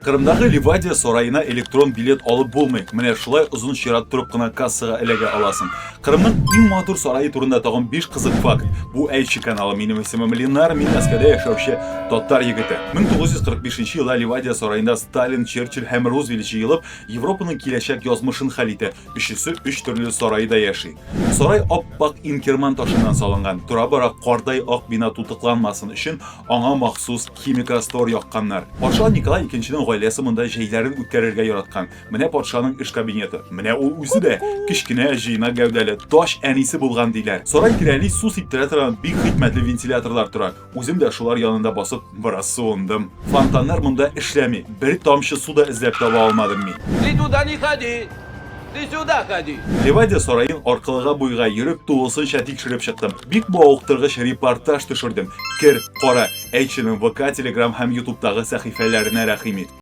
Кырымдагы Ливадия сарайына электрон билет алып булмый. Менә шулай озын чират турып кына кассага эләгә аласың. Кырымның иң матур сарае турында тагын 5 кызык факт. Бу Әйтче каналы. Минем исемем Ленар, мин Мәскәүдә яшәүче татар егете. 1945 елда Ливадия сараенда Сталин, Черчилль һәм Рузвельт җыелып, Европаның киләчәк язмышын хәл итә. Өчесе 3 төрле сарайда яши. Сарай ап-пак инкерман ташыннан салынган. Тура-бара кардай ак бина тутыкланмасын өчен аңа махсус химик раствор якканнар. Патша Николай II гаиләсе монда җәйләрен үткәрергә яраткан. Менә патшаның эш кабинеты. Менә ул үзе дә кечкенә җыйна гәүдәле таш әнисе булган диләр. Сарай тирәли су сиптерә торган бик хикмәтле вентиляторлар тора. Үзем дә шулар янында басып бераз суындым. Фонтаннар монда эшләми. Бер тамчы су да эзләп таба алмадым мин. Ты туда не ходи! Ты сюда ходи! Ливадия сараен аркылыга буйга йөреп тулысынча тикшереп чыктым. Бик мавыктыргыч репортаж төшердем. Кер, кара, Әйтченең ВК, Telegram һәм YouTube'дагы сәхифәләренә рәхим ит.